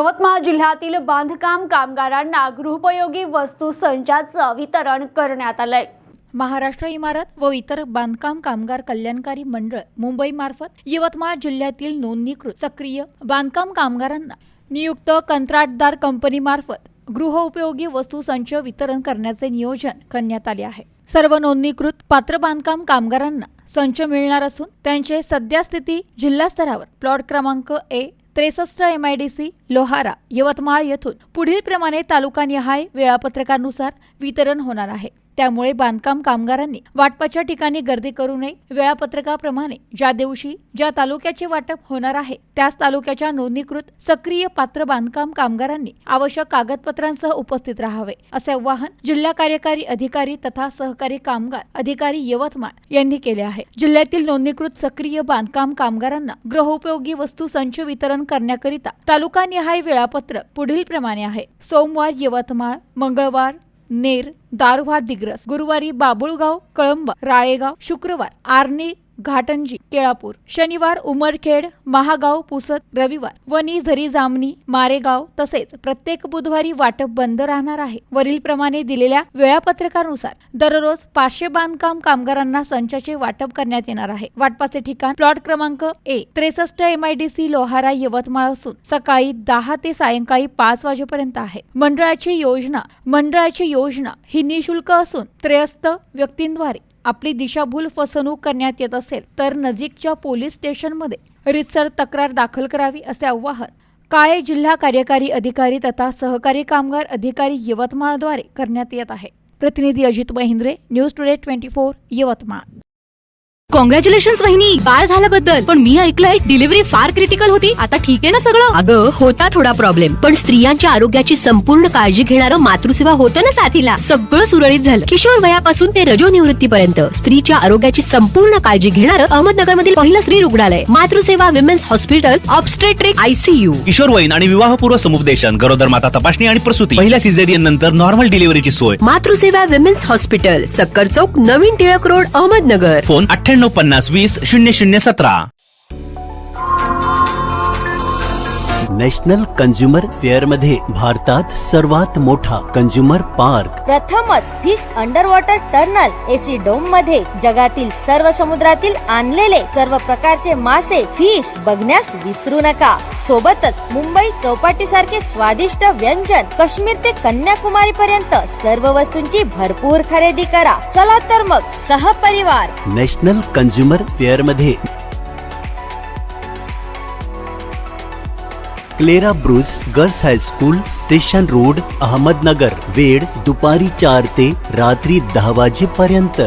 यवतमाळ जिल्ह्यातील बांधकाम कामगारांना गृहोपयोगी वस्तू संचाचं वितरण करण्यात आलंय। महाराष्ट्र इमारत व इतर बांधकाम कामगार कल्याणकारी मंडळ मुंबई मार्फत यवतमाळ जिल्ह्यातील नोंदणीकृत सक्रिय बांधकाम कामगारांना नियुक्त कंत्राटदार कंपनी मार्फत गृहोपयोगी वस्तू संच वितरण करण्याचे नियोजन करण्यात आले आहे। सर्व नोंदणीकृत पात्र बांधकाम कामगारांना संच मिळणार असून त्यांचे सद्यस्थिती जिल्हा स्तरावर प्लॉट क्रमांक ए 63 MIDC लोहारा यवतमाळ येथून पुढील प्रमाणे तालुकानिहाय वेळापत्रकानुसार वितरण होणार आहे। त्यामुळे बांधकाम कामगारांनी वाटपाच्या ठिकाणी गर्दी करू नये। वेळापत्रकाप्रमाणे ज्या दिवशी ज्या तालुक्याचे वाटप होणार आहे त्याच तालुक्याच्या नोंदणीकृत सक्रिय पात्र बांधकाम कामगारांनी आवश्यक कागदपत्रांसह उपस्थित राहावे असे आवाहन जिल्हा कार्यकारी अधिकारी तथा सहकारी कामगार अधिकारी यवतमाळ यांनी केले आहे। जिल्ह्यातील नोंदणीकृत सक्रिय बांधकाम कामगारांना गृहोपयोगी वस्तू संच वितरण करण्याकरिता तालुकानिहाय वेळापत्रक पुढील प्रमाणे आहे। सोमवार यवतमाळ, मंगळवार नेर, दारव्हा दिग्रस, गुरुवारी बाबुळगाव, कळंब, राळेगाव, शुक्रवार आर्णी, घाटंजी, केळापूर, शनिवार उमरखेड, महागाव, पुसद, रविवार वणी, झरी, जामनी, मारेगाव तसेच प्रत्येक बुधवारी वाटप बंद राहणार आहे। वरील प्रमाणे दिलेल्या वेळापत्रकानुसार दररोज 500 बांधकाम कामगारांना संचाचे वाटप करण्यात येणार आहे। वाटपाचे ठिकाण प्लॉट क्रमांक ए 63 MIDC लोहारा यवतमाळ असून सकाळी 10 ते सायंकाळी 5 वाजेपर्यंत आहे। मंडळाची योजना ही निशुल्क असून त्रयस्थ व्यक्तींद्वारे आपली दिशाभूल फसवणूक करण्यात येत असेल तर नजीकच्या पोलीस स्टेशनमध्ये रितसर तक्रार दाखल करावी असे आवाहन काळे जिल्हा कार्यकारी अधिकारी तथा सहकारी कामगार अधिकारी यवतमाळद्वारे करण्यात येत आहे। प्रतिनिधी Ajit Mahindre, news today 24 Yavatmal. Congratulations वहिनी, बाळ झाल्याबद्दल। पण मी ऐकलंय डिलिव्हरी फार क्रिटिकल होती। आता ठीक आहे ना सगळं? अगं होता थोडा प्रॉब्लेम, पण स्त्रियांच्या आरोग्याची संपूर्ण काळजी घेणारं मातृसेवा होतं ना साथीला। सगळं सुरळीत झालं। किशोर वयापासून ते रजोनिवृत्तीपर्यंत स्त्रीच्या आरोग्याची संपूर्ण काळजी घेणारं अहमदनगर मधील पहिलं स्त्री रुग्णालय Matruseva women's hospital, obstetric ICU, किशोरवयीन आणि विवाहपूर्व समुपदेशन, गरोदर माता तपासणी आणि प्रसूती, पहिल्या सिझेरियन नंतर नॉर्मल डिलिव्हरीची सोय। मातृसेवा विमेन्स हॉस्पिटल, सक्कर चौक, नवीन Tilak road, Ahmednagar. Phone 9850 20 0017। National consumer fair मध्ये भारतात सर्वात मोठा कंझ्युमर पार्क, प्रथमच fish under water tunnel, AC dome मध्ये जगातील सर्व समुद्रातील आणलेले सर्व प्रकारचे मासे, फिश बघण्यास विसरू नका। सोबतच मुंबई चौपाटी सारखे स्वादिष्ट व्यंजन, काश्मीर ते कन्याकुमारी पर्यंत सर्व वस्तूंची भरपूर खरेदी करा। चला तर मग सहपरिवार नॅशनल कंझ्युमर फेअर मध्ये Clara Bruce girls high school, station road, Ahmednagar. वेळ दुपारी 4 ते रात्री 10 वाजेपर्यंत।